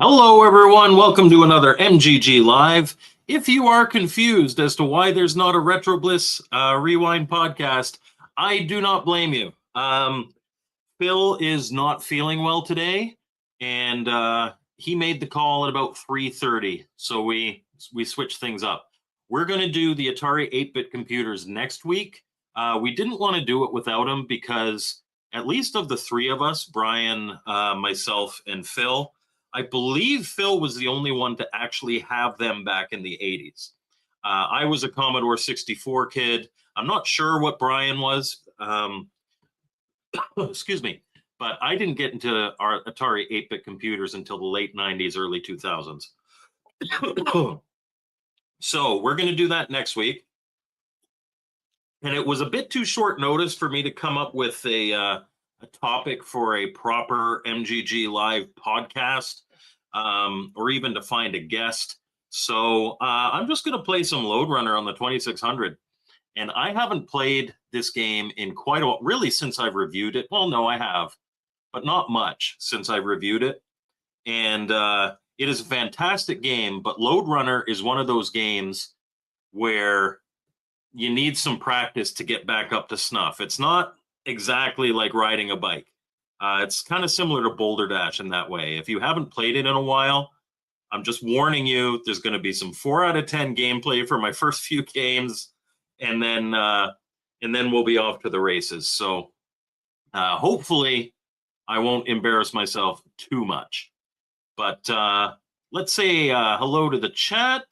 Hello, everyone. Welcome to another MGG Live. If you are confused as to why there's not a Retro Bliss Rewind podcast, I do not blame you. Phil is not feeling well today, and he made the call at about 3:30, so we switched things up. We're going to do the Atari 8-bit computers next week. We didn't want to do it without him because at least of the three of us, Brian, myself, and Phil, I believe Phil was the only one to actually have them back in the 80s. I was a Commodore 64 kid. I'm not sure what Brian was. Excuse me. But I didn't get into our Atari 8-bit computers until the late 90s, early 2000s. So we're going to do that next week. And it was a bit too short notice for me to come up with a topic for a proper MGG Live podcast, or even to find a guest. So I'm just going to play some Load Runner on the 2600. And I haven't played this game in quite a while, really, since I've reviewed it. Well, no, I have, but not much since I've reviewed it. And it is a fantastic game, but Load Runner is one of those games where you need some practice to get back up to snuff. It's not exactly like riding a bike. It's kind of similar to Boulder Dash in that way. If you haven't played it in a while, I'm just warning you, there's going to be some 4 out of 10 gameplay for my first few games, and then we'll be off to the races. So hopefully I won't embarrass myself too much. But let's say hello to the chat.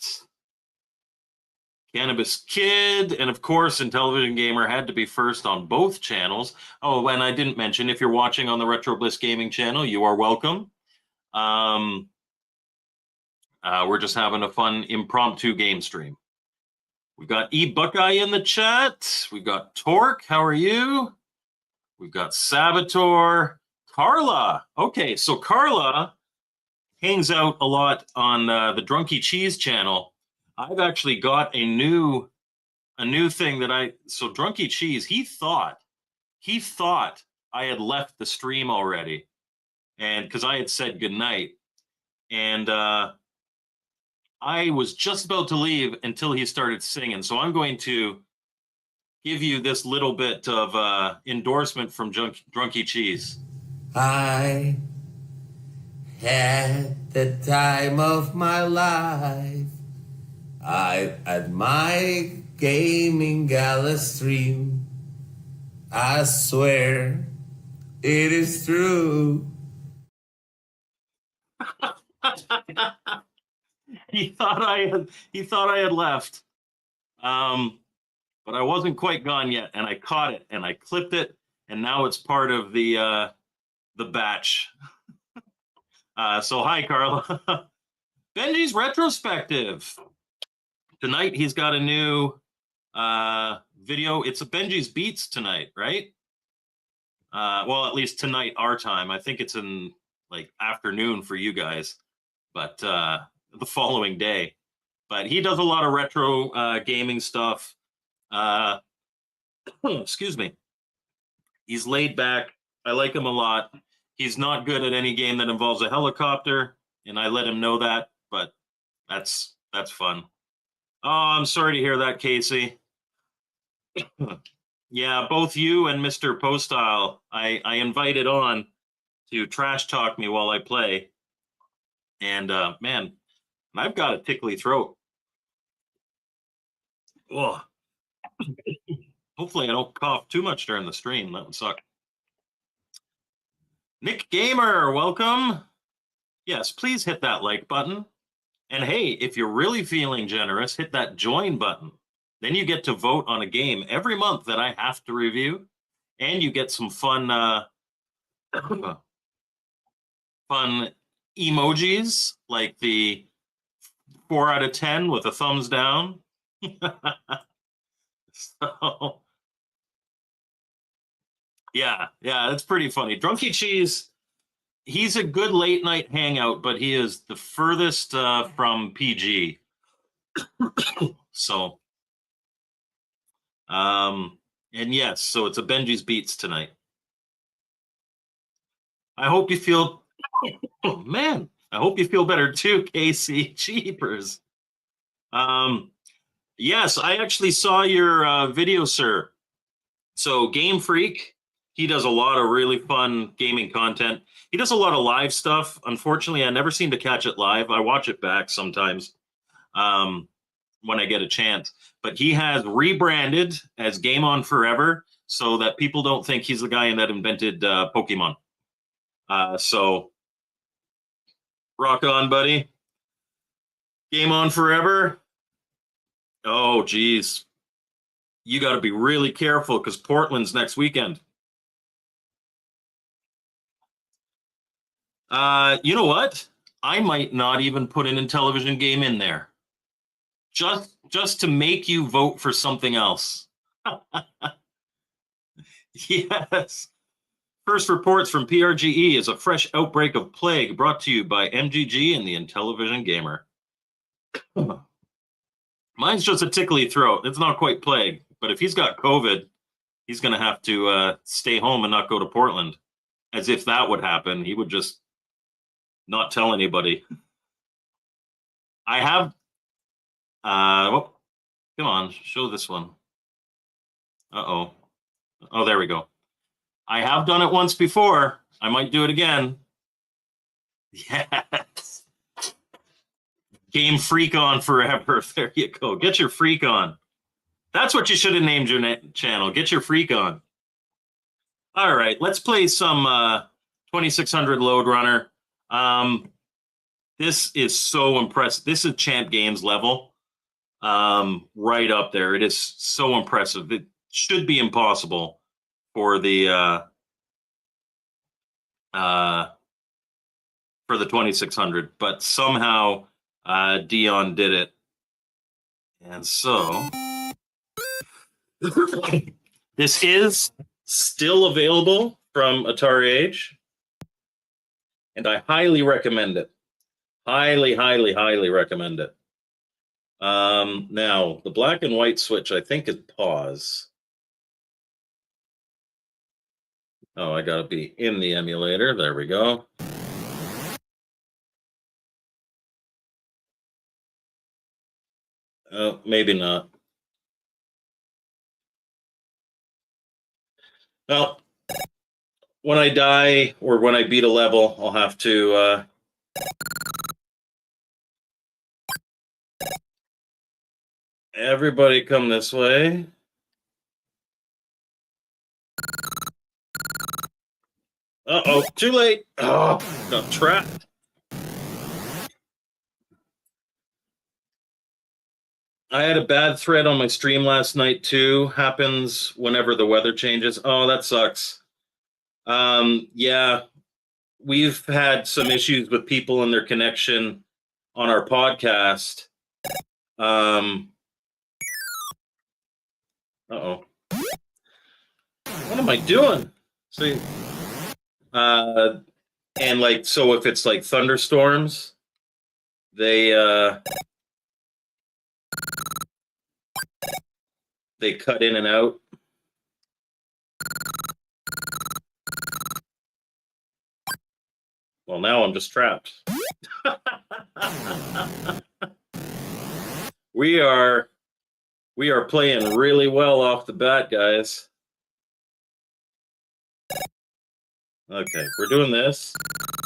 Cannabis Kid, and of course, Intellivision Gamer had to be first on both channels. Oh, and I didn't mention, if you're watching on the Retro Bliss Gaming channel, you are welcome. We're just having a fun impromptu game stream. We've got E Buckeye in the chat. We've got Torque. How are you? We've got Saboteur. Carla. Okay, so Carla hangs out a lot on the Drunky Cheese channel. I've actually got a new thing that so Drunky Cheese, he thought I had left the stream already, and because I had said goodnight, and I was just about to leave until he started singing. So I'm going to give you this little bit of endorsement from Drunky Cheese. I had the time of my life. I at my gaming gala stream. I swear it is true. He thought I had left. But I wasn't quite gone yet, and I caught it and I clipped it, and now it's part of the batch. So hi, Carla. Benji's retrospective. Tonight he's got a new video. It's a Benji's Beats tonight, right? Well, at least tonight, our time. I think it's in like afternoon for you guys, but the following day. But he does a lot of retro gaming stuff. Excuse me. He's laid back. I like him a lot. He's not good at any game that involves a helicopter, and I let him know that, but that's fun. Oh, I'm sorry to hear that, Casey. Yeah, both you and Mr. Postile, I invited on to trash talk me while I play. And man, I've got a tickly throat. Oh, hopefully I don't cough too much during the stream. That would suck. Nick Gamer, welcome. Yes, please hit that like button. And hey, if you're really feeling generous, hit that join button. Then you get to vote on a game every month that I have to review, and you get some fun fun emojis like the 4 out of 10 with a thumbs down. So yeah, that's pretty funny. Drunky Cheese, he's a good late night hangout, but he is the furthest from PG. So and yes, so it's a Benji's Beats tonight. I hope you feel, oh man, I hope you feel better too, Casey. Jeepers. Yes, I actually saw your video, sir. So Game Freak, he does a lot of really fun gaming content. He does a lot of live stuff. Unfortunately, I never seem to catch it live. I watch it back sometimes when I get a chance. But he has rebranded as Game On Forever so that people don't think he's the guy that invented Pokemon. So rock on, buddy. Game On Forever. Oh, geez. You got to be really careful because Portland's next weekend. You know what? I might not even put an Intellivision game in there. Just to make you vote for something else. Yes. First reports from PRGE is a fresh outbreak of plague brought to you by MGG and the Intellivision Gamer. Mine's just a tickly throat. It's not quite plague, but if he's got COVID, he's going to have to stay home and not go to Portland. As if that would happen. He would just not tell anybody. I have... well, come on, show this one. Uh-oh. Oh, there we go. I have done it once before. I might do it again. Yes. Game Freak On Forever. There you go. Get your freak on. That's what you should have named your channel. Get your freak on. All right, let's play some 2600 Load Runner. This is so impressive. This is Champ Games level. Right up there. It is so impressive. It should be impossible for the 2600, but somehow Dion did it. And so this is still available from Atari Age, and I highly recommend it. Highly, highly, highly recommend it. Now, the black and white switch, I think, is pause. Oh, I gotta be in the emulator. There we go. Oh, maybe not. Well, when I die or when I beat a level, I'll have to everybody come this way. Uh-oh, too late. Oh, got trapped. I had a bad thread on my stream last night too. Happens whenever the weather changes. Oh, that sucks. Yeah, we've had some issues with people and their connection on our podcast. Uh-oh. What am I doing? See, and like, so if it's like thunderstorms, they cut in and out. Well, now I'm just trapped. We are playing really well off the bat, guys. Okay, we're doing this.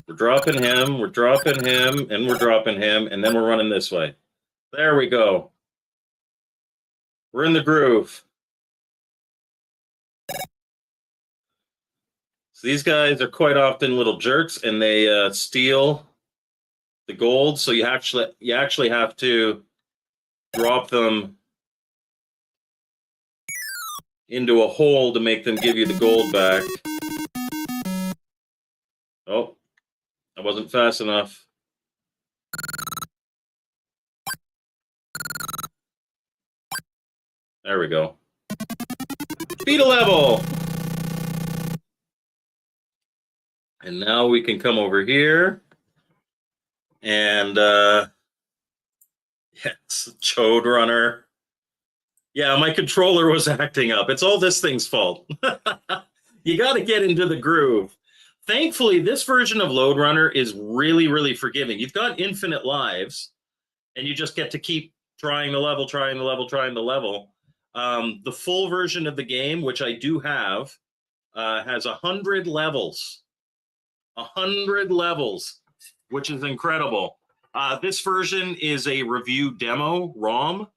We're dropping him, and we're dropping him, and then we're running this way. There we go. We're in the groove. So these guys are quite often little jerks, and they steal the gold. So you actually have to drop them into a hole to make them give you the gold back. Oh, I wasn't fast enough. There we go. Beat a level! And now we can come over here. And, yes, Chode Runner. Yeah, my controller was acting up. It's all this thing's fault. You got to get into the groove. thankfully, this version of Load Runner is really, really forgiving. You've got infinite lives, and you just get to keep trying the level, trying the level, trying the level. The full version of the game, which I do have, has 100 levels. 100 levels, which is incredible. This version is a review demo ROM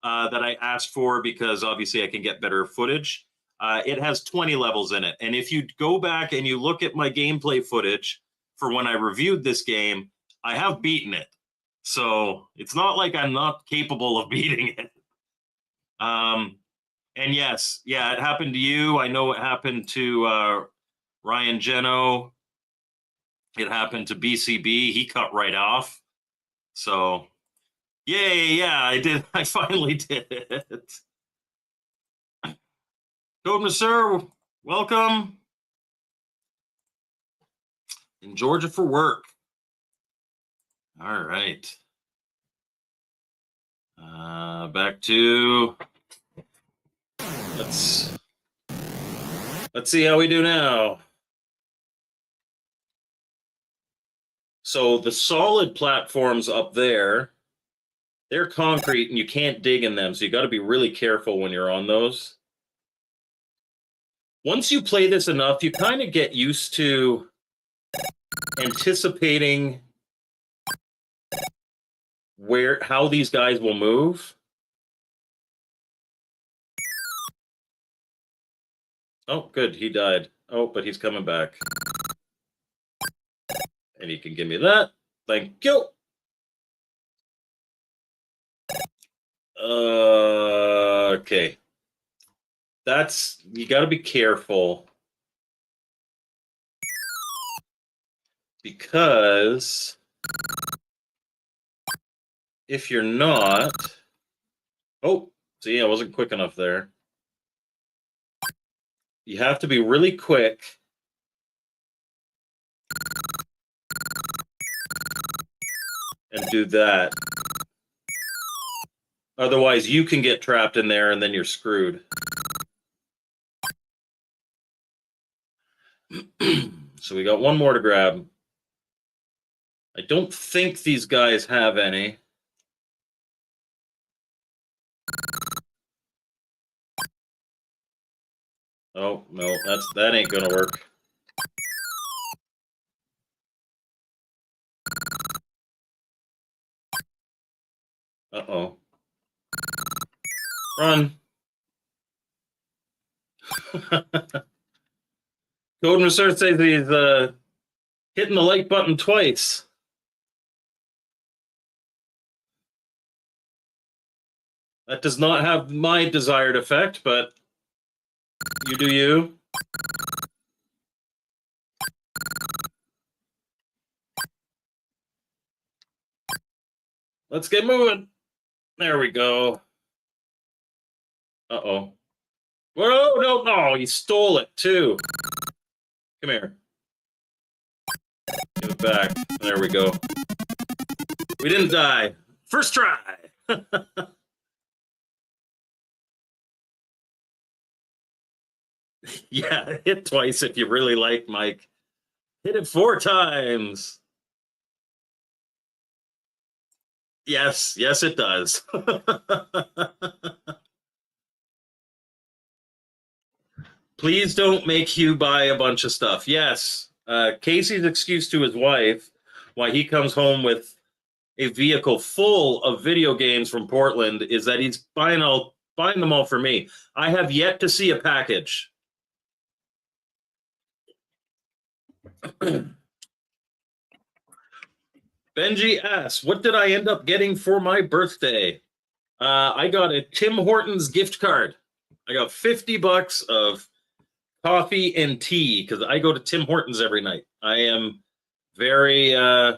that I asked for because obviously I can get better footage. It has 20 levels in it. And if you go back and you look at my gameplay footage for when I reviewed this game, I have beaten it. So it's not like I'm not capable of beating it. And yes, yeah, it happened to you. I know it happened to Ryan Geno. It happened to BCB. He cut right off. So, yay, yeah, I did. I finally did it. Code Sir, welcome. In Georgia for work. All right. Back to let's see how we do now. So the solid platforms up there, they're concrete and you can't dig in them. So you got to be really careful when you're on those. Once you play this enough, you kind of get used to anticipating how these guys will move. Oh, good. He died. Oh, but he's coming back. And he can give me that. Thank you. Okay. You got to be careful. Because if you're not... Oh, see, I wasn't quick enough there. You have to be really quick. And do that. Otherwise, you can get trapped in there and then you're screwed. So we got one more to grab. I don't think these guys have any. Oh, no, that ain't gonna work. Uh-oh. Run. Code Research says he's hitting the like button twice. That does not have my desired effect, but you do you. Let's get moving. There we go. Uh-oh. Whoa, no, he stole it too. Come here. Give it back. There we go. We didn't die. First try. Yeah, hit twice if you really like, Mike. Hit it 4 times. Yes, it does. Please don't make Hugh buy a bunch of stuff. Yes, Casey's excuse to his wife why he comes home with a vehicle full of video games from Portland is that he's buying them all for me. I have yet to see a package. Benji asks, what did I end up getting for my birthday? I got a Tim Hortons gift card. I got $50 of coffee and tea because I go to Tim Hortons every night. I am very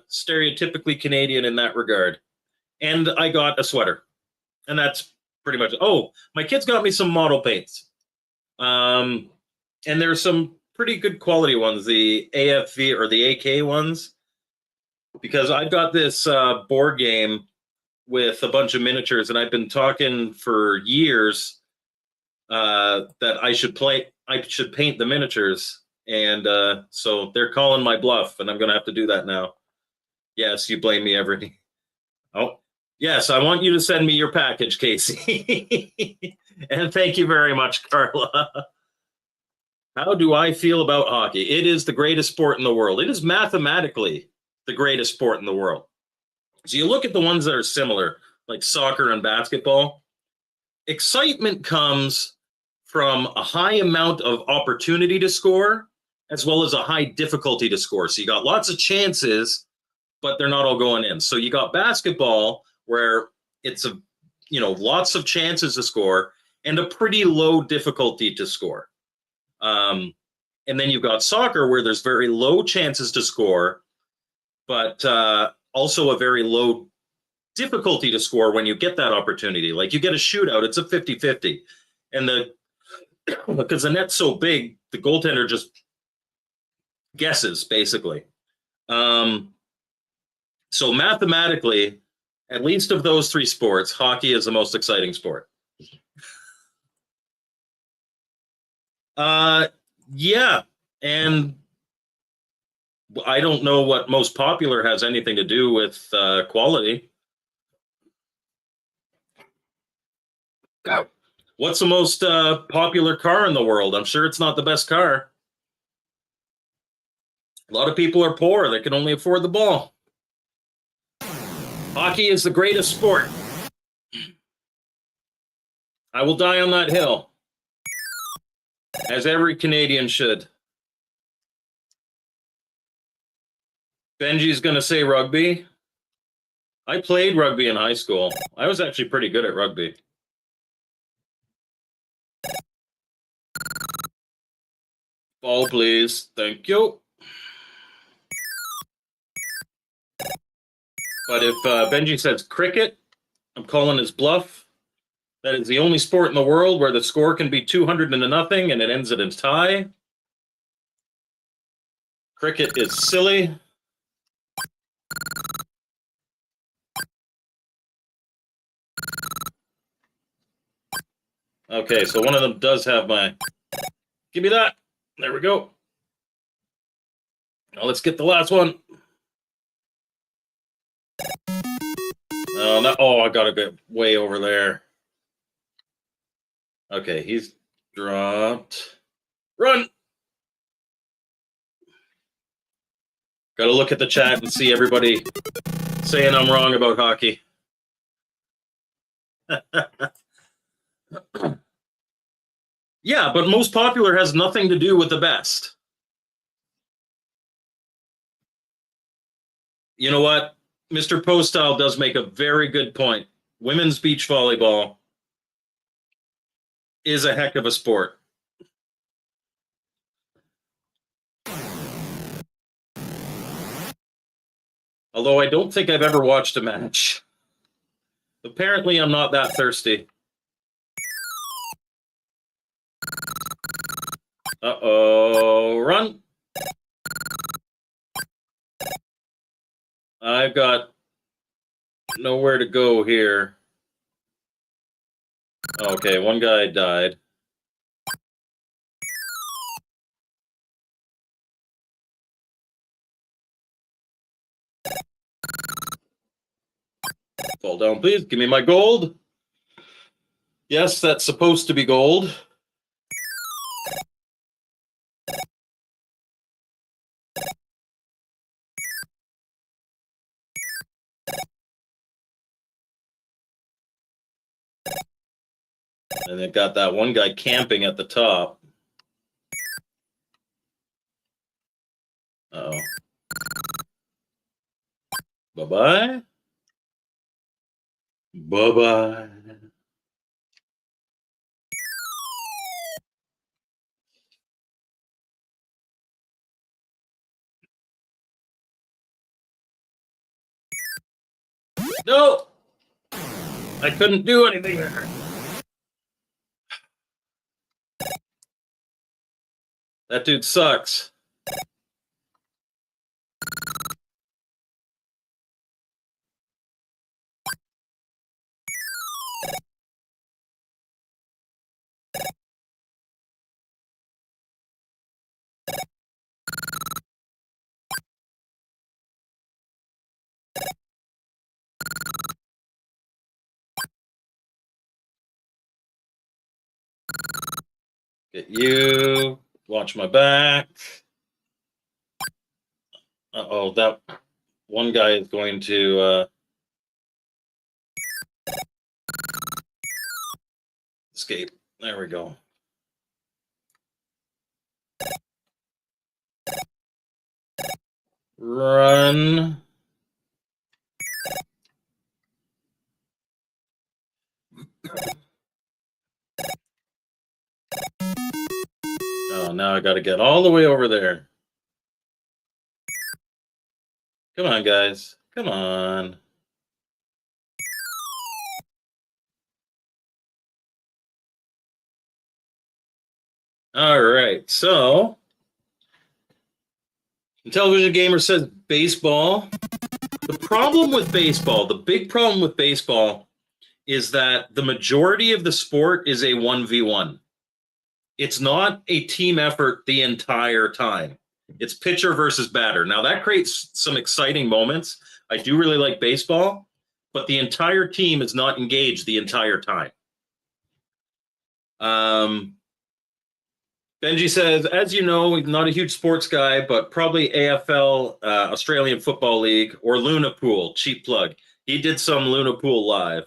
stereotypically Canadian in that regard. And I got a sweater. And that's pretty much it. Oh, my kids got me some model paints. And there's some pretty good quality ones, the AFV or the AK ones. Because I've got this board game with a bunch of miniatures, and I've been talking for years that I should paint the miniatures. And so they're calling my bluff, and I'm going to have to do that now. Yes, you blame me every. Oh, yes, I want you to send me your package, Casey. And thank you very much, Carla. How do I feel about hockey? It is the greatest sport in the world. It is mathematically the greatest sport in the world. So you look at the ones that are similar, like soccer and basketball. Excitement comes from a high amount of opportunity to score as well as a high difficulty to score. So you got lots of chances, but they're not all going in. So you got basketball where it's lots of chances to score and a pretty low difficulty to score. And then you've got soccer where there's very low chances to score, but also a very low difficulty to score when you get that opportunity. Like you get a shootout, it's a 50-50. And because the net's so big, the goaltender just guesses, basically. So mathematically, at least of those three sports, hockey is the most exciting sport. Yeah, and I don't know what most popular has anything to do with quality. What's the most popular car in the world? I'm sure it's not the best car. A lot of people are poor. They can only afford the ball. Hockey is the greatest sport. I will die on that hill, as every Canadian should. Benji's going to say rugby. I played rugby in high school. I was actually pretty good at rugby. Ball, please. Thank you. But if Benji says cricket, I'm calling his bluff. That is the only sport in the world where the score can be 200-0 and it ends in a tie. Cricket is silly. Okay, so one of them does have my... Give me that. There we go. Now let's get the last one. Oh, I gotta get way over there. Okay, he's dropped. Run! Gotta look at the chat and see everybody saying I'm wrong about hockey. Yeah, but most popular has nothing to do with the best. You know what? Mr. Postile does make a very good point. Women's beach volleyball is a heck of a sport. Although I don't think I've ever watched a match. Apparently, I'm not that thirsty. Uh-oh, run. I've got nowhere to go here. Okay, one guy died. Fall down, please. Give me my gold. Yes, that's supposed to be gold. And they've got that one guy camping at the top. Uh-oh. Bye-bye. Bye-bye. No! I couldn't do anything there. That dude sucks. Get you. Watch my back. Uh-oh, that one guy is going to escape. There we go. Run. Oh, now I got to get all the way over there. Come on, guys. Come on. All right. So, Intellivision Gamer says baseball. The problem with baseball, the big problem with baseball, is that the majority of the sport is a 1v1. It's not a team effort the entire time. It's pitcher versus batter. Now, that creates some exciting moments. I do really like baseball, but the entire team is not engaged the entire time. Benji says, as you know, not a huge sports guy, but probably AFL, Australian Football League, or Luna Pool, cheap plug. He did some Luna Pool live.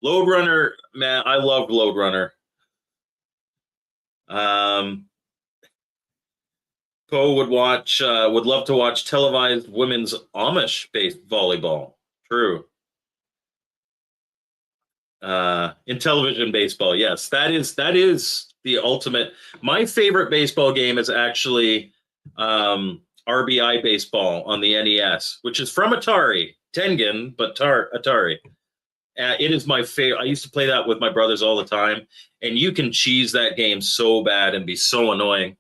Load Runner, man, I loved Load Runner. Poe would love to watch televised women's Amish-based volleyball. True. Intellivision baseball, yes, that is the ultimate. My favorite baseball game is actually RBI baseball on the NES, which is from Atari, Tengen, but Atari. It is my favorite. I used to play that with my brothers all the time, and you can cheese that game so bad and be so annoying.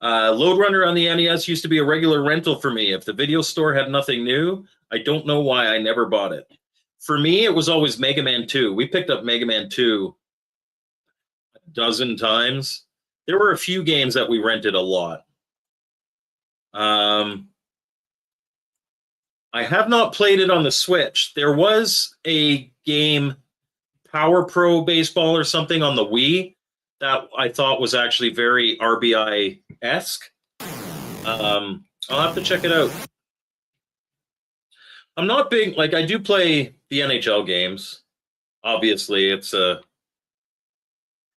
Load Runner on the NES used to be a regular rental for me. If the video store had nothing new, I don't know why I never bought it. For me, it was always Mega Man 2. We picked up Mega Man 2 a dozen times. There were a few games that we rented a lot. I have not played it on the Switch. There was a game, Power Pro Baseball or something on the Wii, that I thought was actually very RBI-esque. I'll have to check it out. I'm not big, like, I do play the NHL games. Obviously, it's a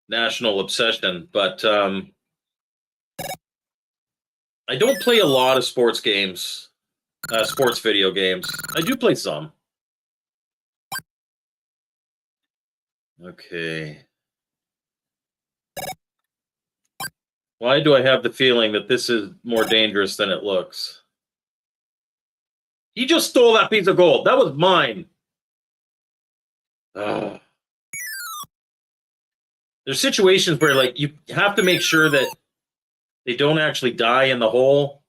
national obsession, but I don't play a lot of sports games, sports video games. I do play some. Okay. Why do I have the feeling that this is more dangerous than it looks? He just stole that piece of gold. That was mine. There's situations where, like, you have to make sure that they don't actually die in the hole.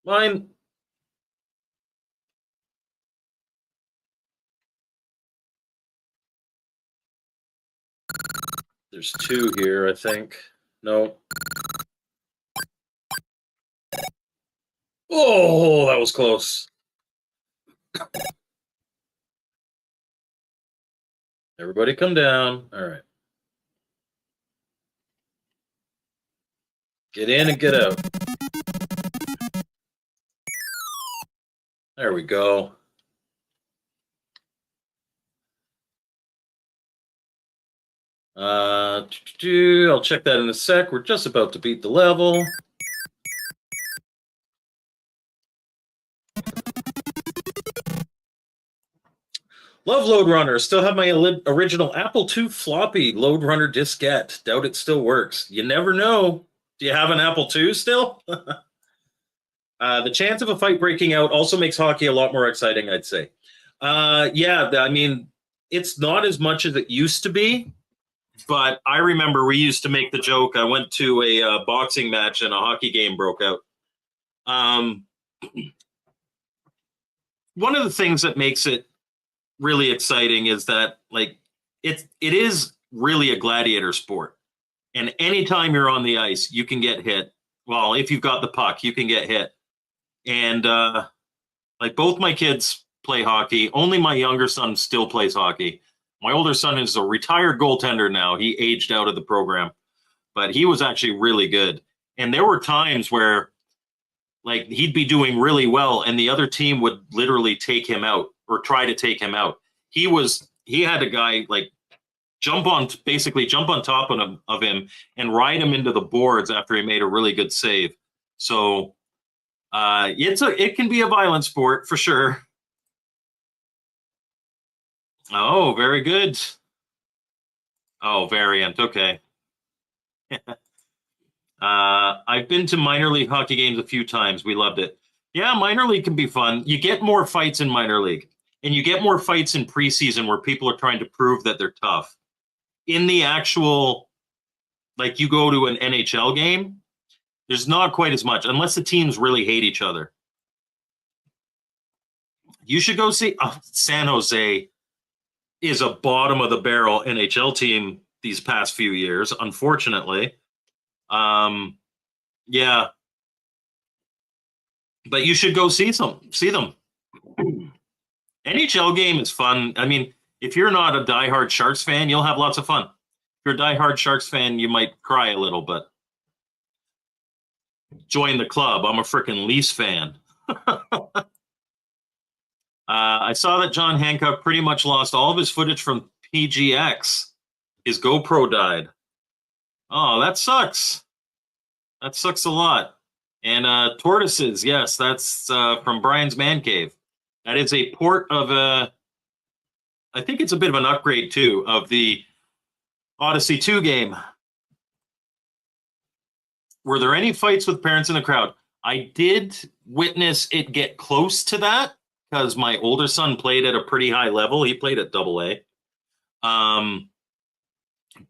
Mine. There's two here, I think. No. Oh, that was close. Everybody come down. All right. Get in and get out. There we go. I'll check that in a sec. We're just about to beat the level. Love Load Runner. Still have my original Apple II floppy Load Runner diskette. Doubt it still works. You never know. Do you have an Apple II still? The chance of a fight breaking out also makes hockey a lot more exciting, I'd say. Yeah, I mean, it's not as much as it used to be. But I remember we used to make the joke. I went to a boxing match and a hockey game broke out. One of the things that makes it really exciting is that, like, it is really a gladiator sport. And anytime you're on the ice, you can get hit. Well, if you've got the puck, you can get hit. And Like both my kids play hockey. Only my younger son still plays hockey. My older son is a retired goaltender now. He aged out of the program, but he was actually really good. And there were times where like he'd be doing really well and the other team would literally take him out or try to take him out. He had a guy like basically jump on top of him and ride him into the boards after he made a really good save. So it can be a violent sport for sure. Oh, very good. Oh, variant. Okay. I've been to minor league hockey games a few times. We loved it. Yeah, minor league can be fun. You get more fights in minor league, and you get more fights in preseason where people are trying to prove that they're tough. In the actual, like you go to an NHL game, there's not quite as much unless the teams really hate each other. You should go see San Jose is a bottom of the barrel NHL team these past few years, unfortunately. Yeah, but you should go see them. NHL game is fun. I mean, if you're not a diehard Sharks fan, you'll have lots of fun. If you're a diehard Sharks fan, you might cry a little, but join the club. I'm a freaking Leafs fan. I saw that John Hancock pretty much lost all of his footage from PGX. His GoPro died. Oh, that sucks. That sucks a lot. And Tortoises, yes, that's from Brian's Man Cave. That is a port of I think it's a bit of an upgrade too of the Odyssey 2 game. Were there any fights with parents in the crowd? I did witness it get close to that because my older son played at a pretty high level. He played at AA.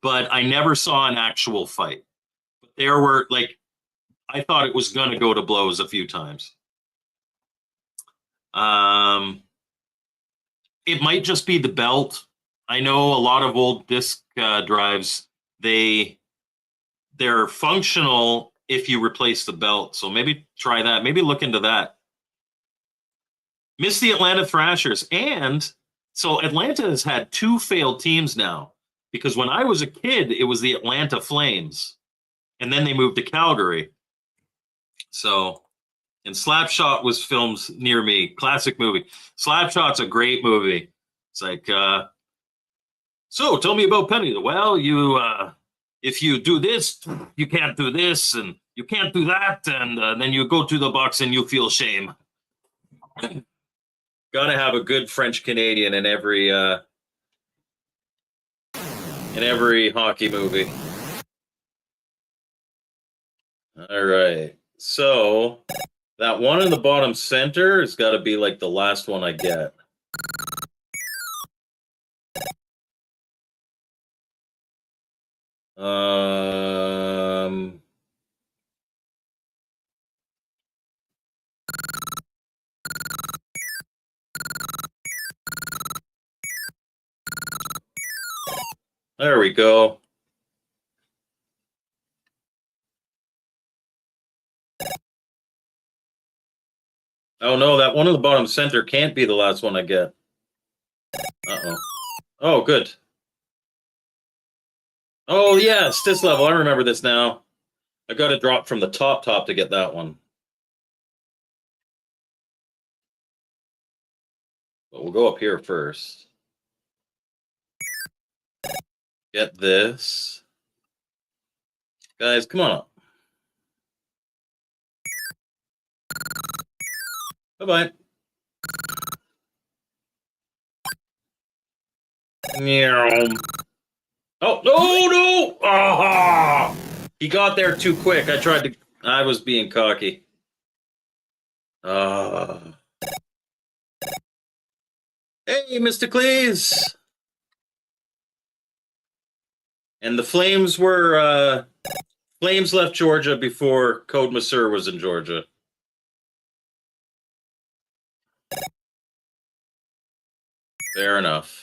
But I never saw an actual fight. But there were like, I thought it was going to go to blows a few times. It might just be the belt. I know a lot of old disc drives, they're functional if you replace the belt. So maybe try that. Maybe look into that. Miss the Atlanta Thrashers. And so Atlanta has had 2 failed teams now because when I was a kid, it was the Atlanta Flames. And then they moved to Calgary. So, and Slapshot was filmed near me. Classic movie. Slapshot's a great movie. It's like, so tell me about Penny. Well, if you do this, you can't do this, and you can't do that, and then you go to the box and you feel shame. Got to have a good French Canadian in every hockey movie. All right, so that one in the bottom center has got to be like the last one I get. There we go. Oh no, that one in the bottom center can't be the last one I get. Uh-oh. Oh, good. Oh yes, this level. I remember this now. I got to drop from the top to get that one. But we'll go up here first. Get this. Guys, come on up. Bye-bye. Oh, no! Ah! He got there too quick. I was being cocky. Hey, Mr. Cleese! And the Flames Flames left Georgia before Code Masur was in Georgia. Fair enough.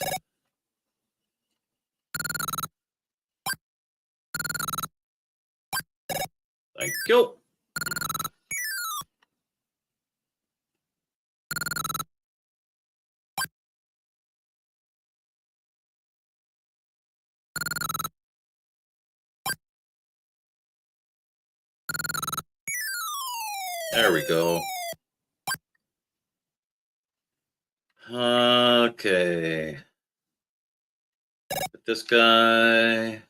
Thank you. There we go. Okay. Put this guy.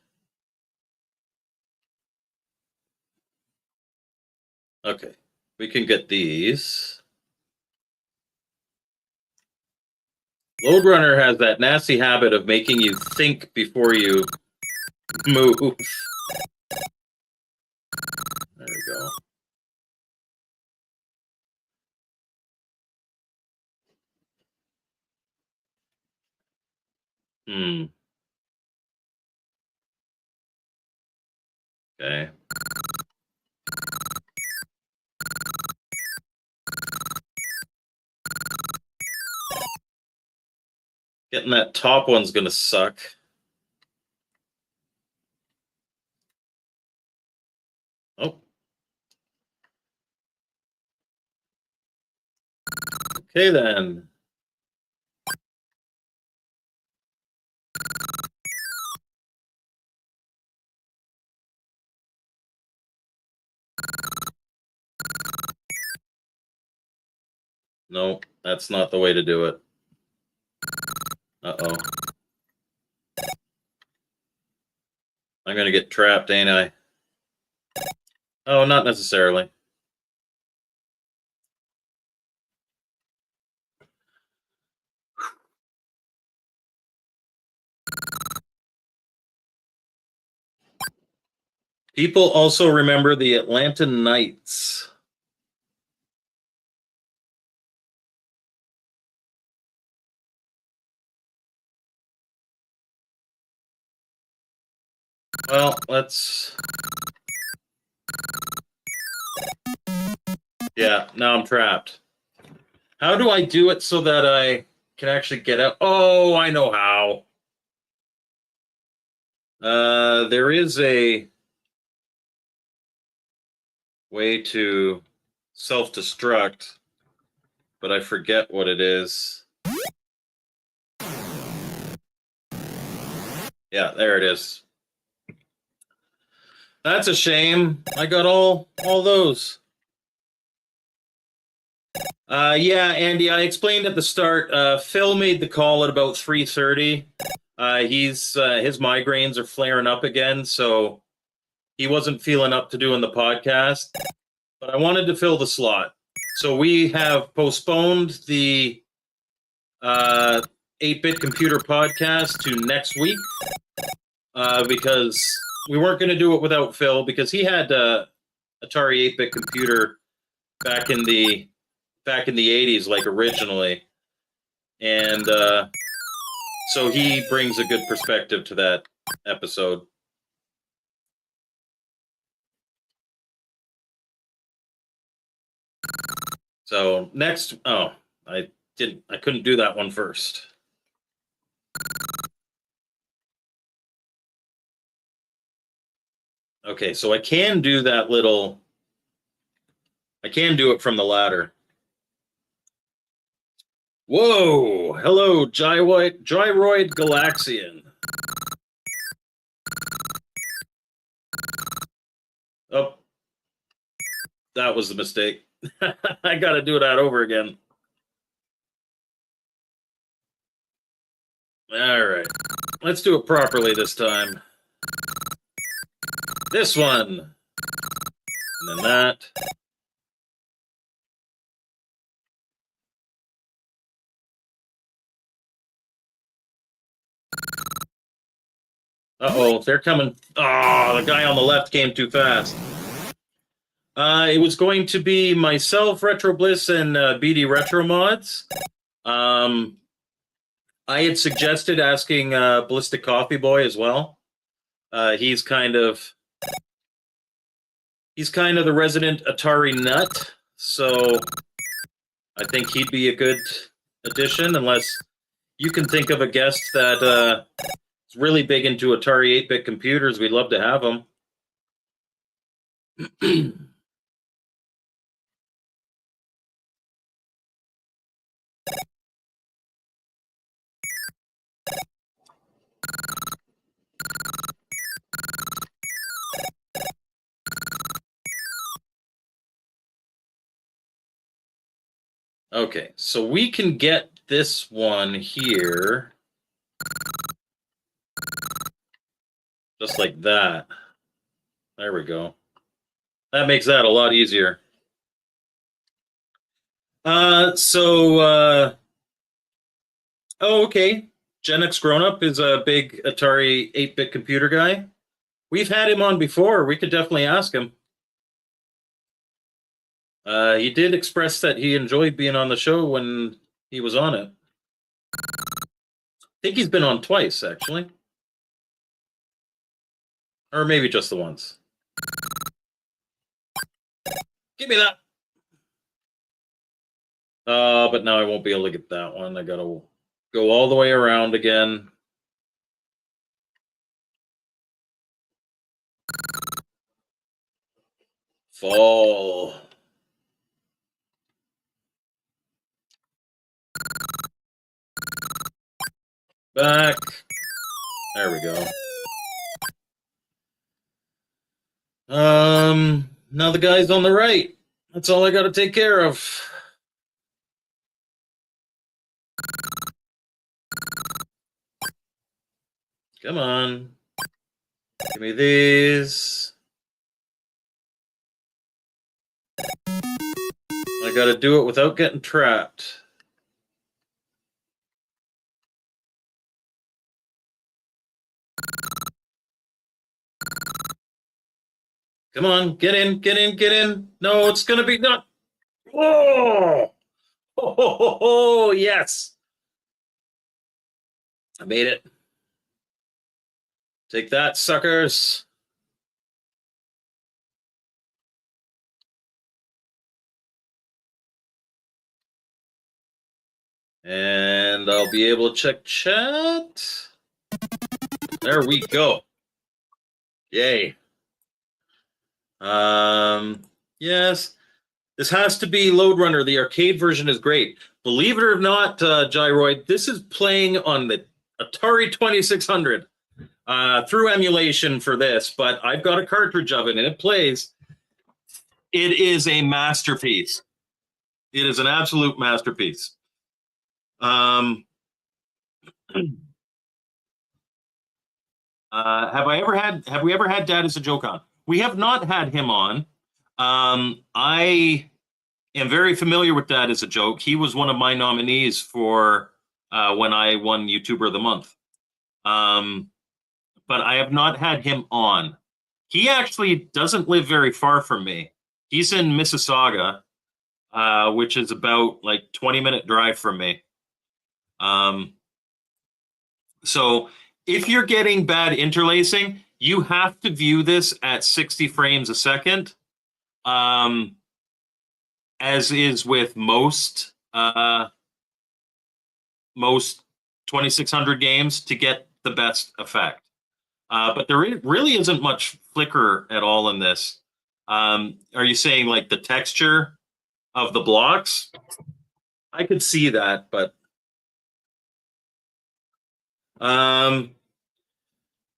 Okay. We can get these. Load Runner has that nasty habit of making you think before you move. There we go. Okay. Getting that top one's gonna suck. Oh. Okay then. No, that's not the way to do it. Uh-oh. I'm gonna get trapped, ain't I? Oh, not necessarily. People also remember the Atlanta Knights. Well, let's... Yeah, now I'm trapped. How do I do it so that I can actually get out? Oh, I know how. There is a way to self-destruct, but I forget what it is. Yeah, there it is. That's a shame. I got all those. Yeah, Andy, I explained at the start. Phil made the call at about 3:30. His migraines are flaring up again, so he wasn't feeling up to doing the podcast. But I wanted to fill the slot, so we have postponed the 8-Bit Computer podcast to next week because we weren't going to do it without Phil because he had Atari 8-Bit Computer back in the 80s, like originally, and so he brings a good perspective to that episode. So next, I couldn't do that one first. Okay, so I can do that little. I can do it from the ladder. Whoa! Hello, Gyroid Galaxian. Oh, that was the mistake. I got to do that over again. All right, let's do it properly this time. This one, and then that. Uh-oh, they're coming. Oh, the guy on the left came too fast. It was going to be myself, Retro Bliss, and BD Retro Mods. I had suggested asking Ballistic Coffee Boy as well. He's kind of the resident Atari nut, so I think he'd be a good addition. Unless you can think of a guest that is really big into Atari 8-bit computers, we'd love to have him. Okay, so we can get this one here. Just like that. There we go. That makes that a lot easier. Oh, okay. Gen X Grown Up is a big Atari 8-bit computer guy. We've had him on before. We could definitely ask him. He did express that he enjoyed being on the show when he was on it. I think he's been on twice, actually. Or maybe just the once. Give me that. But now I won't be able to get that one. I gotta go all the way around again. Fall. Back. There we go. Now the guy's on the right. That's all I gotta take care of. Come on. Give me these. I gotta do it without getting trapped. Come on, get in, get in, get in. No, it's gonna be not. Oh! Oh, yes. I made it. Take that, suckers. And I'll be able to check chat. There we go. Yay. Yes. This has to be Load Runner. The arcade version is great. Believe it or not, Gyroid, this is playing on the Atari 2600 through emulation for this, but I've got a cartridge of it and it plays. It is a masterpiece. It is an absolute masterpiece. Have we ever had Dad as a joke on? We have not had him on. I am very familiar with Dad as a joke. He was one of my nominees for when I won YouTuber of the Month. But I have not had him on. He actually doesn't live very far from me. He's in Mississauga, which is about like 20-minute drive from me. So if you're getting bad interlacing, you have to view this at 60 frames a second, as is with most 2600 games to get the best effect. But there really isn't much flicker at all in this. Are you saying like the texture of the blocks? I could see that, but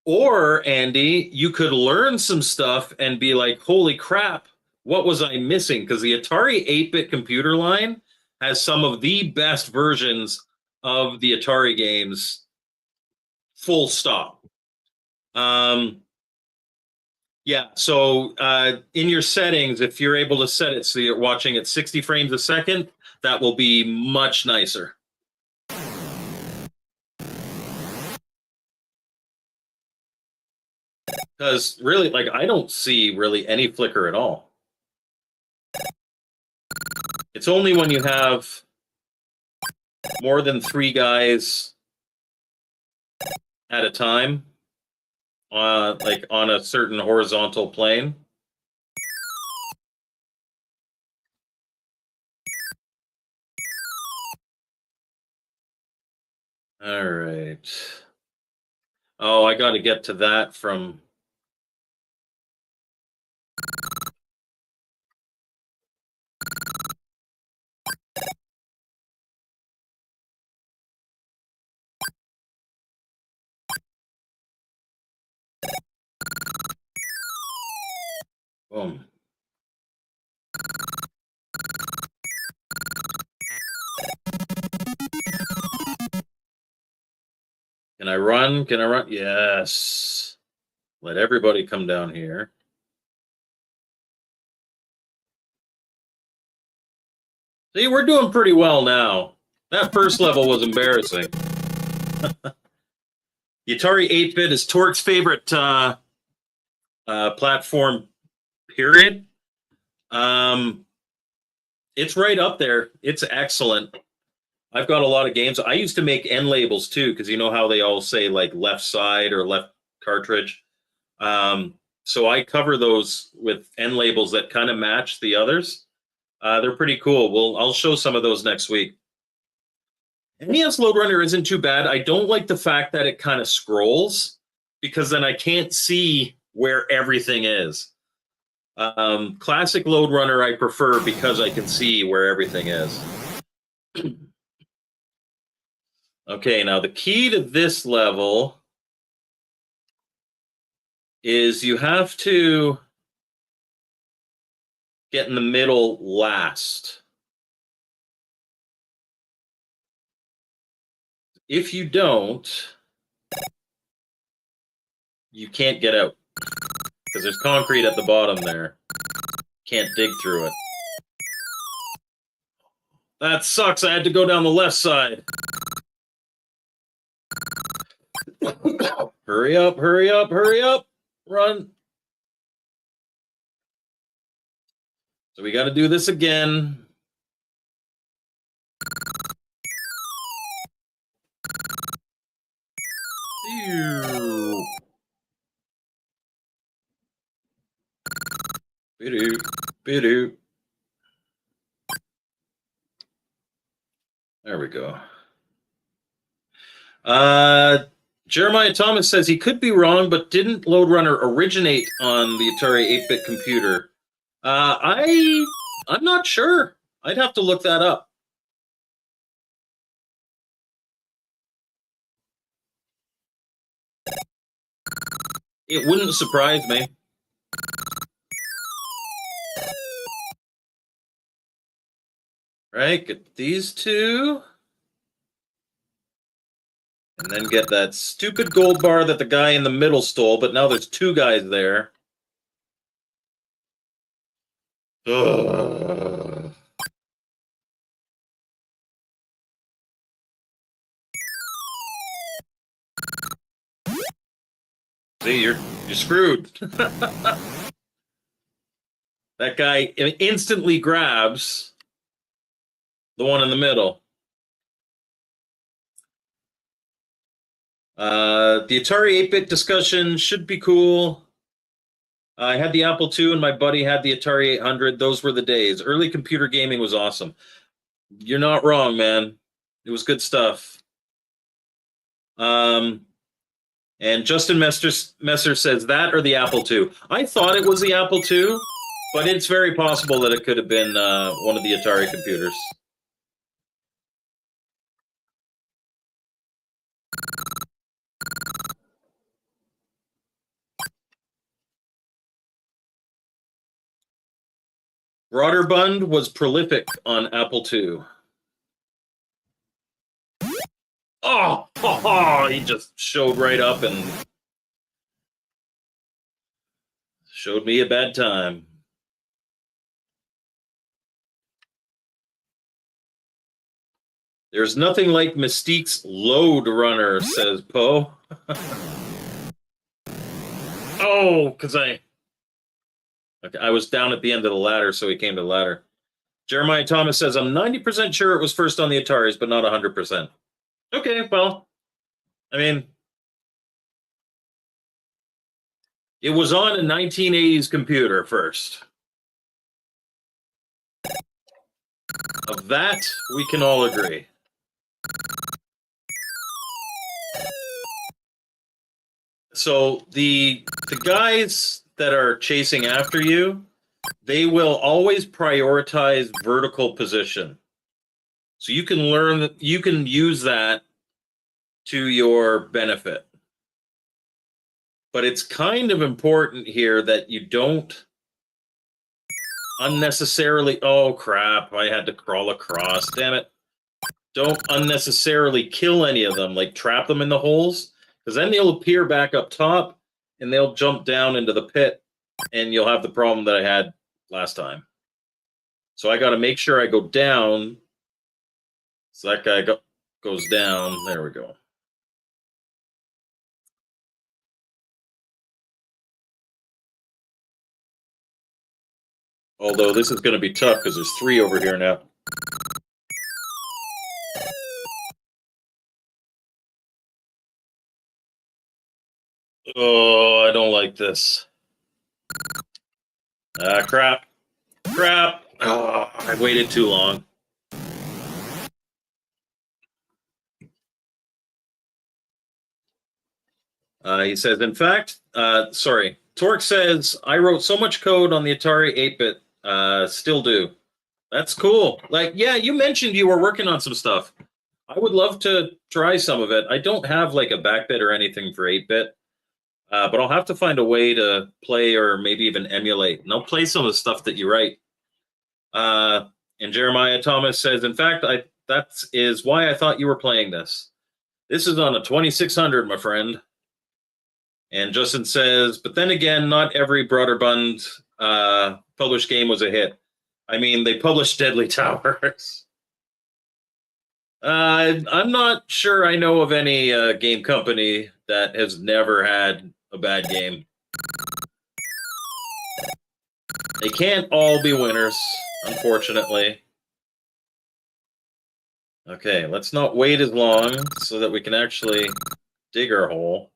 or Andy, you could learn some stuff and be like, holy crap, what was I missing? Because the Atari 8-bit computer line has some of the best versions of the Atari games, full stop. Yeah, so in your settings, if you're able to set it so you're watching at 60 frames a second, that will be much nicer. Because really, like, I don't see really any flicker at all. It's only when you have more than 3 guys at a time, like on a certain horizontal plane. All right. Oh, I got to get to that from... Boom. Can I run? Can I run? Yes. Let everybody come down here. See, we're doing pretty well now. That first level was embarrassing. The Atari 8-bit is Torque's favorite platform, period. It's right up there. It's excellent. I've got a lot of games. I used to make end labels too, because you know how they all say like left side or left cartridge. So I cover those with end labels that kind of match the others. They're pretty cool. I'll show some of those next week. NES Load Runner isn't too bad. I don't like the fact that it kind of scrolls, because then I can't see where everything is. Classic Load Runner I prefer because I can see where everything is. Okay, now the key to this level is you have to get in the middle last. If you don't, you can't get out, because there's concrete at the bottom there. Can't dig through it. That sucks. I had to go down the left side. Hurry up, hurry up, hurry up. Run. So we got to do this again. Ew. Bidoo, bidoo. There we go. Jeremiah Thomas says he could be wrong, but didn't Load Runner originate on the Atari 8-bit computer? I'm not sure. I'd have to look that up. It wouldn't surprise me. Right, get these two. And then get that stupid gold bar that the guy in the middle stole, but now there's two guys there. Ugh. See, you're screwed. That guy instantly grabs the one in the middle. The Atari 8-bit discussion should be cool. I had the Apple II and my buddy had the Atari 800. Those were the days. Early computer gaming was awesome. You're not wrong, man. It was good stuff. And Justin Messer says that or the Apple II. I thought it was the Apple II, but it's very possible that it could have been one of the Atari computers. Broderbund was prolific on Apple II. Oh, he just showed right up and showed me a bad time. There's nothing like Mystique's Load Runner, says Poe. Oh, because I was down at the end of the ladder, so he came to the ladder. Jeremiah Thomas says, I'm 90% sure it was first on the Ataris, but not 100%. Okay, well, I mean, it was on a 1980s computer first. Of that, we can all agree. So the guys that are chasing after you, they will always prioritize vertical position. So you can learn that you can use that to your benefit. But it's kind of important here that you don't unnecessarily, oh crap, I had to crawl across, damn it. don't unnecessarily kill any of them, like trap them in the holes, because then they'll appear back up top and they'll jump down into the pit, and you'll have the problem that I had last time. So I got to make sure I go down. So that guy goes down. There we go. Although this is going to be tough because there's 3 over here now. Oh, I don't like this. Ah, crap. Crap. Oh, I waited too long. He says, in fact, sorry, Torque says, I wrote so much code on the Atari 8-bit, still do. That's cool. Like, yeah, you mentioned you were working on some stuff. I would love to try some of it. I don't have like a backbit or anything for 8-bit, but I'll have to find a way to play or maybe even emulate. And I'll play some of the stuff that you write. And Jeremiah Thomas says, in fact, that is why I thought you were playing this. This is on a 2600, my friend. And Justin says, but then again, not every Broderbund published game was a hit. I mean, they published Deadly Towers. I'm not sure I know of any game company that has never had a bad game. They can't all be winners, unfortunately. Okay, let's not wait as long so that we can actually dig our hole.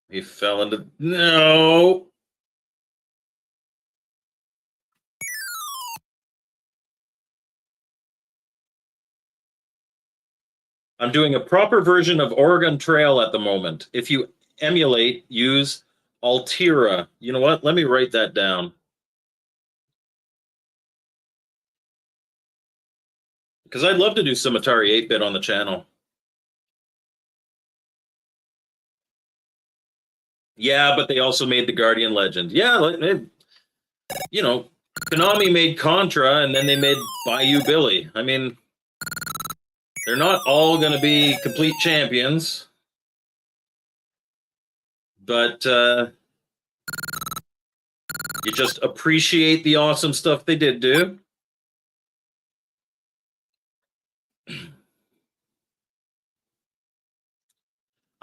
He fell into... No! I'm doing a proper version of Oregon Trail at the moment. If you emulate, use Altira. You know what? Let me write that down. Because I'd love to do some Atari 8-bit on the channel. Yeah, but they also made the Guardian Legend. Yeah, you know, Konami made Contra, and then they made Bayou Billy. I mean, they're not all going to be complete champions, but you just appreciate the awesome stuff they did do.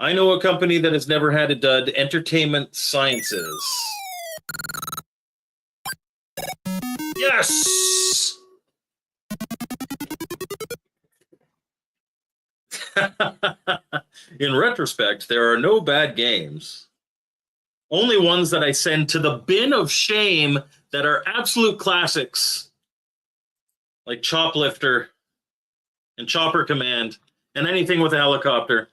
I know a company that has never had a dud, Entertainment Sciences. Yes! In retrospect, there are no bad games. Only ones that I send to the bin of shame that are absolute classics, like Choplifter and Chopper Command and anything with a helicopter.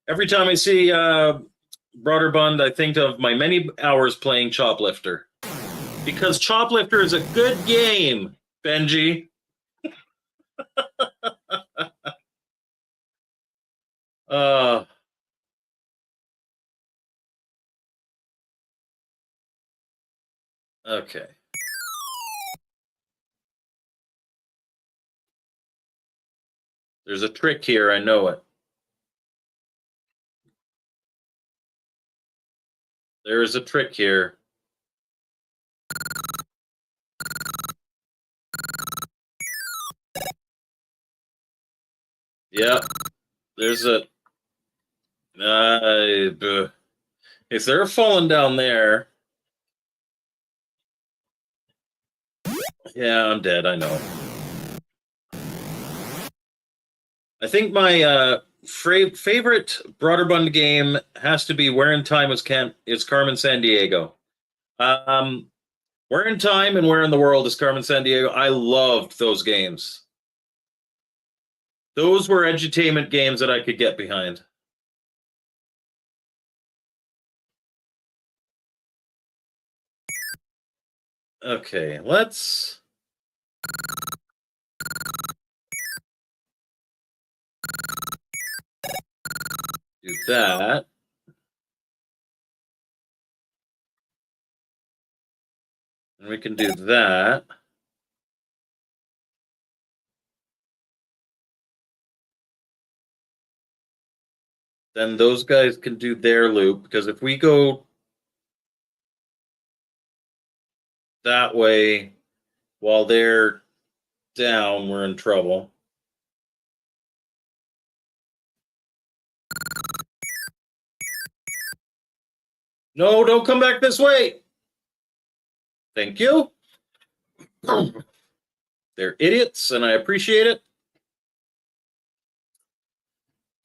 Every time I see Broderbund, I think of my many hours playing Choplifter. Because Choplifter is a good game, Benji. Okay. There's a trick here, I know it. There is a trick here. Yeah, there's a... if they're falling down there... Yeah, I'm dead, I know. I think my favorite Broderbund game has to be Where in Time is Carmen Sandiego. Where in Time and Where in the World is Carmen Sandiego. I loved those games. Those were edutainment games that I could get behind. Okay, let's... do that. And we can do that. Then those guys can do their loop, because if we go that way while they're down, we're in trouble. No, don't come back this way. Thank you. They're idiots, and I appreciate it.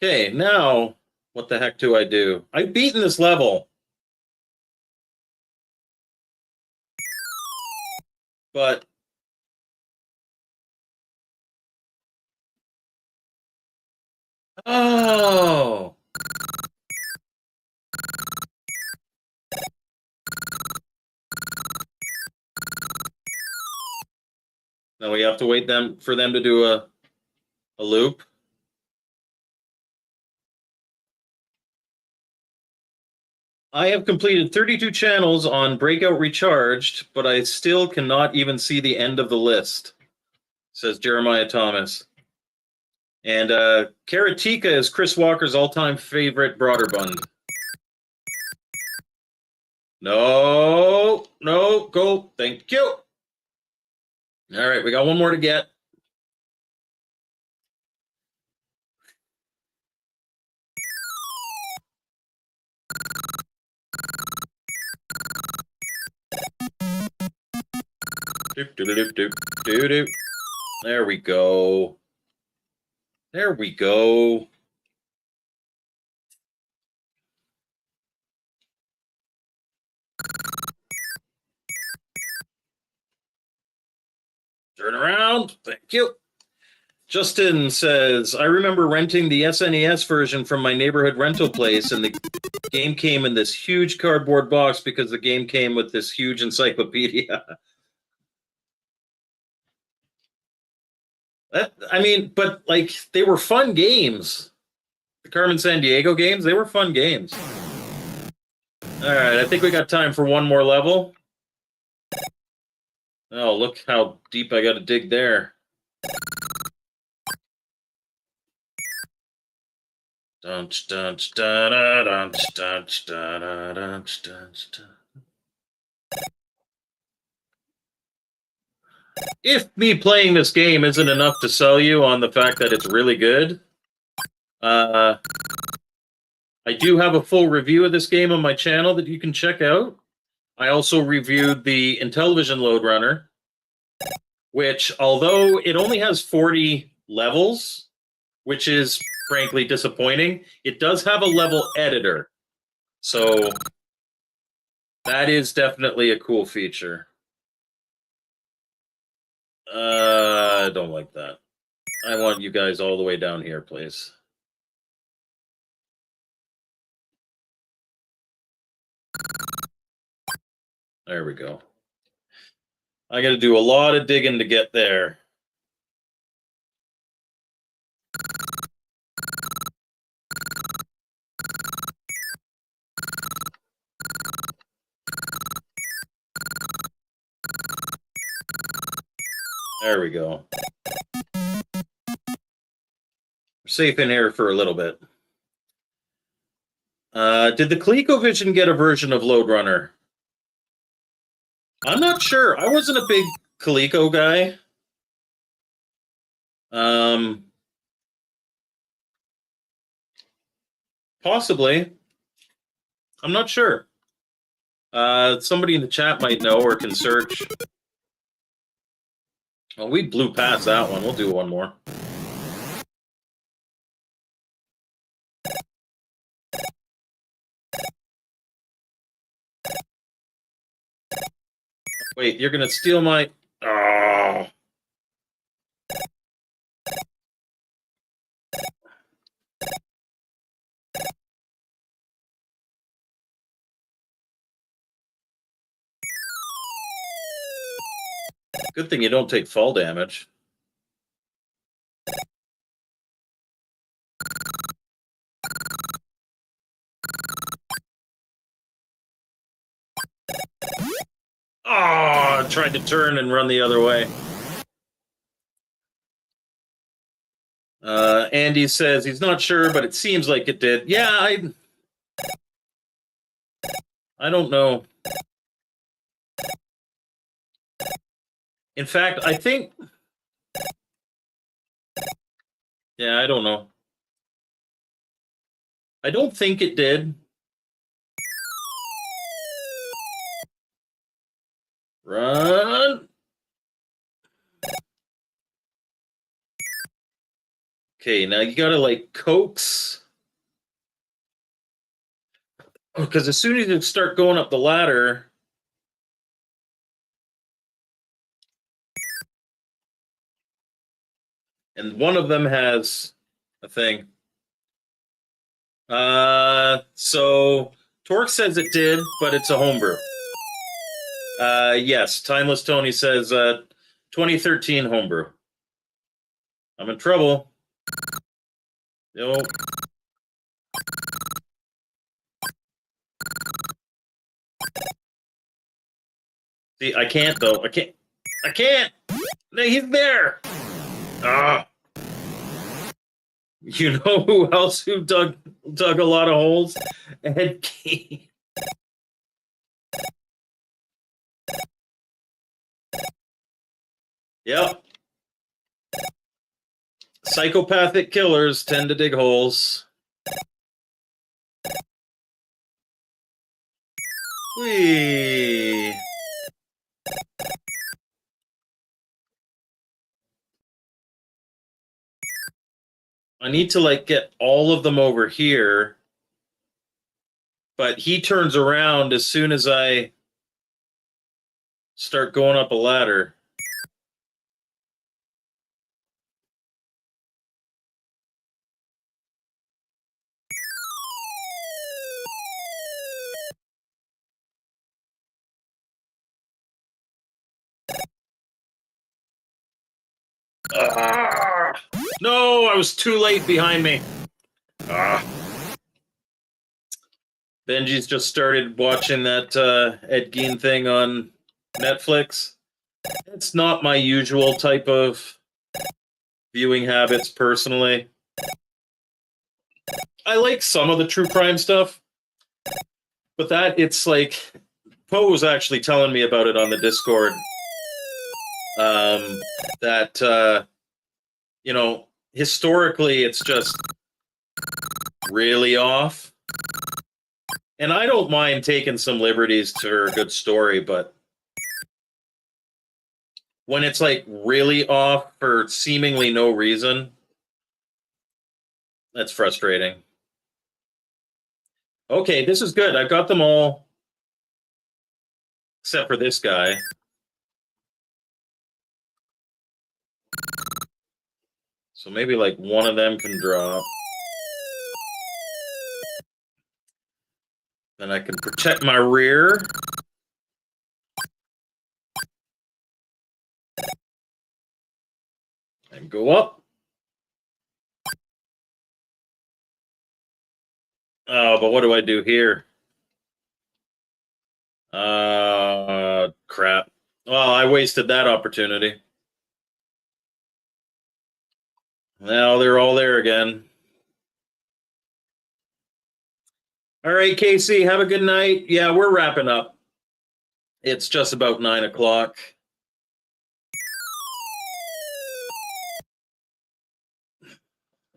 Okay, now what the heck do I do? I've beaten this level. But oh. Now we have to wait for them to do a loop. I have completed 32 channels on Breakout Recharged, but I still cannot even see the end of the list, says Jeremiah Thomas. And Karatika is Chris Walker's all-time favorite Broderbund. No, go. Thank you. All right, we got one more to get. There we go. There we go. Turn around. Thank you. Justin says, I remember renting the SNES version from my neighborhood rental place, and the game came in this huge cardboard box because the game came with this huge encyclopedia. But like, they were fun games. The Carmen Sandiego games, they were fun games. All right, I think we got time for one more level. Oh, look how deep I got to dig there. If me playing this game isn't enough to sell you on the fact that it's really good, I do have a full review of this game on my channel that you can check out. I also reviewed the Intellivision Load Runner, which, although it only has 40 levels, which is frankly disappointing, it does have a level editor. So that is definitely a cool feature. I don't like that. I want you guys all the way down here, please. There we go. I got to do a lot of digging to get there. There we go. We're safe in here for a little bit. Did the ColecoVision get a version of Load Runner? I'm not sure. I wasn't a big Coleco guy. Possibly. I'm not sure. Somebody in the chat might know or can search. Well, we blew past that one. We'll do one more. Wait, you're going to steal my... Oh. Good thing you don't take fall damage. Oh, tried to turn and run the other way. Andy says he's not sure, but it seems like it did. Yeah, I don't know. In fact, I think. Yeah, I don't know. I don't think it did. Run. Okay, now you gotta like coax. Because as soon as you start going up the ladder, and one of them has a thing. So Torque says it did, but it's a homebrew. Yes, Timeless Tony says 2013 homebrew. I'm in trouble. Yo. See, I can't though. I can't. He's there. Ah. You know who else who dug a lot of holes? Ed Gein. Yep. Psychopathic killers tend to dig holes. Whee. I need to like get all of them over here, but he turns around as soon as I start going up a ladder. Ah! No, I was too late behind me. Ah. Benji's just started watching that Ed Gein thing on Netflix. It's not my usual type of viewing habits personally. I like some of the true crime stuff, but that it's like Poe was actually telling me about it on the Discord. That you know, historically it's just really off. And I don't mind taking some liberties for a good story, but when it's like really off for seemingly no reason, that's frustrating. Okay, this is good. I've got them all except for this guy. So maybe like one of them can drop. Then I can protect my rear. And go up. Oh, but what do I do here? Crap. Well, I wasted that opportunity. Now they're all there again. All right, Casey, have a good night. Yeah, we're wrapping up. It's just about 9 o'clock.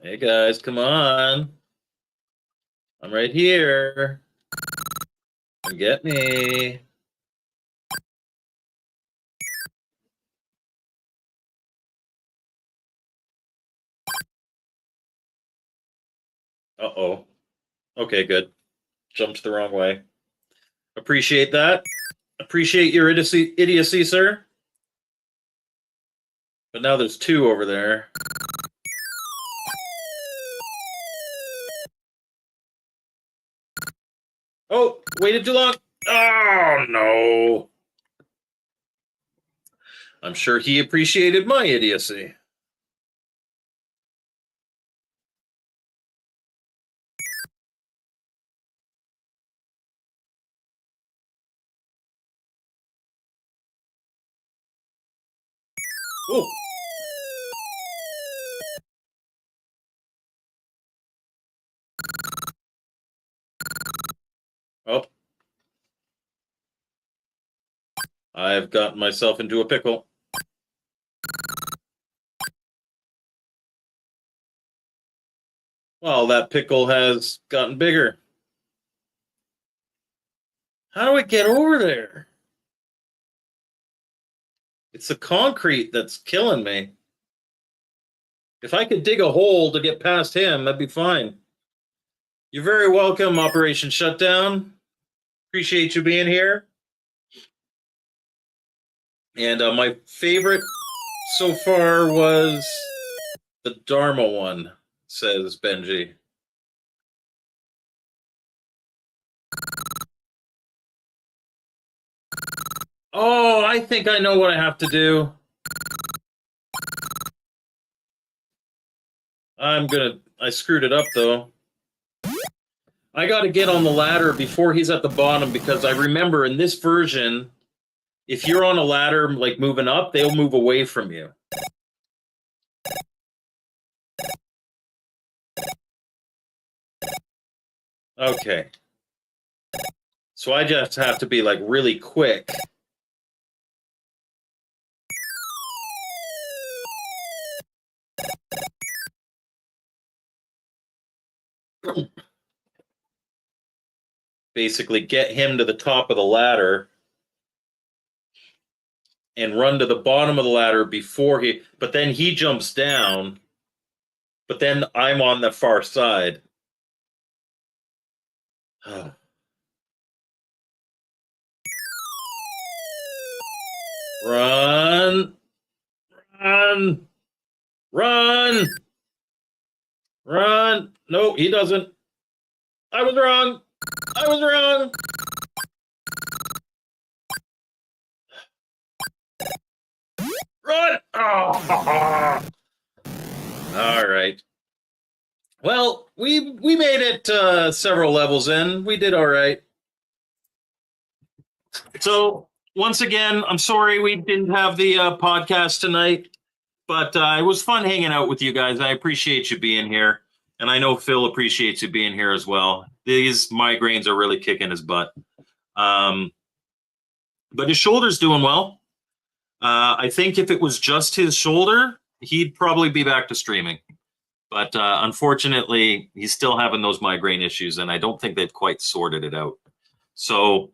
Hey, guys, come on. I'm right here. Come get me. Uh-oh. Okay, good. Jumped the wrong way. Appreciate that. Appreciate your idiocy, sir. But now there's two over there. Oh, waited too long. Oh, no. I'm sure he appreciated my idiocy. I've gotten myself into a pickle. Well, that pickle has gotten bigger. How do I get over there? It's the concrete that's killing me. If I could dig a hole to get past him, that'd be fine. You're very welcome, Operation Shutdown. Appreciate you being here. And my favorite so far was the Dharma one, says Benji. Oh, I think I know what I have to do. I screwed it up though. I got to get on the ladder before he's at the bottom, because I remember in this version, if you're on a ladder, like moving up, they'll move away from you. Okay. So I just have to be like really quick. Basically get him to the top of the ladder and run to the bottom of the ladder before but then he jumps down, but then I'm on the far side. Run, run, run, run. No, he doesn't. I was wrong. I was wrong. Run! Oh. All right. Well, we made it several levels in. We did all right. So once again, I'm sorry we didn't have the podcast tonight, but it was fun hanging out with you guys. I appreciate you being here, and I know Phil appreciates you being here as well. These migraines are really kicking his butt, but his shoulder's doing well. I think if it was just his shoulder, he'd probably be back to streaming. But unfortunately, he's still having those migraine issues, and I don't think they've quite sorted it out. So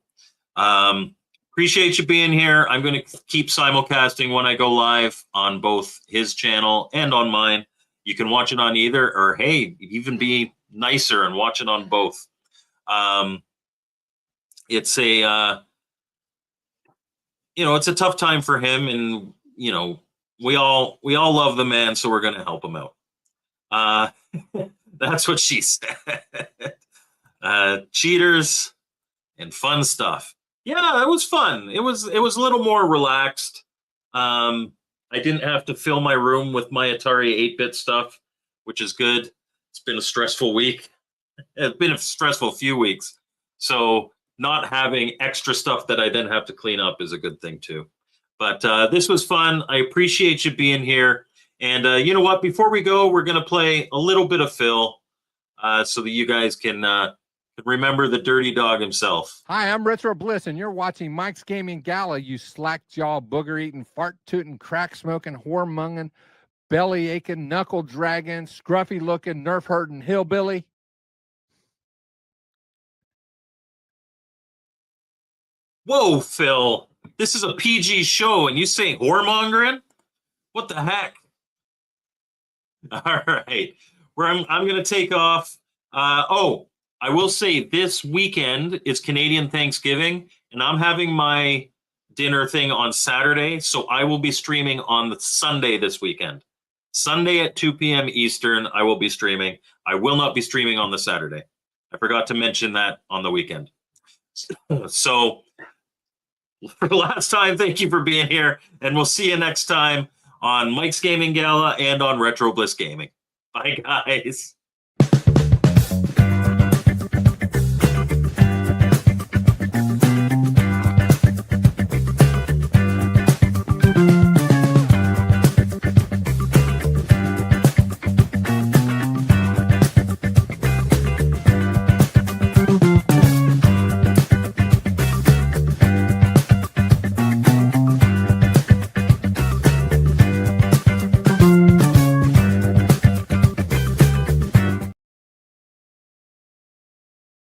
appreciate you being here. I'm going to keep simulcasting when I go live on both his channel and on mine. You can watch it on either, or hey, even be nicer and watch it on both. It's a it's a tough time for him, and we all love the man, so we're going to help him out. That's what she said. Cheaters and fun stuff. Yeah, it was fun. It was a little more relaxed. I didn't have to fill my room with my Atari 8-bit stuff, which is good. It's been a stressful week. It's been a stressful few weeks. So not having extra stuff that I then have to clean up is a good thing too. But this was fun. I appreciate you being here. And you know what? Before we go, we're going to play a little bit of Phil so that you guys can remember the dirty dog himself. Hi, I'm Retro Bliss, and you're watching Mike's Gaming Gala, you slack-jaw, booger-eating, fart-tooting, crack-smoking, whore-munging, belly-aching, knuckle-dragging, scruffy-looking, nerf-hurting hillbilly. Whoa, Phil. This is a PG show, and you say whoremongering? What the heck? All right. I'm going to take off. I will say this weekend is Canadian Thanksgiving, and I'm having my dinner thing on Saturday, so I will be streaming on the Sunday this weekend. Sunday at 2 p.m. Eastern, I will be streaming. I will not be streaming on the Saturday. I forgot to mention that on the weekend. So, for the last time, thank you for being here, and we'll see you next time on Mike's Gaming Gala and on Retro Bliss Gaming. Bye, guys.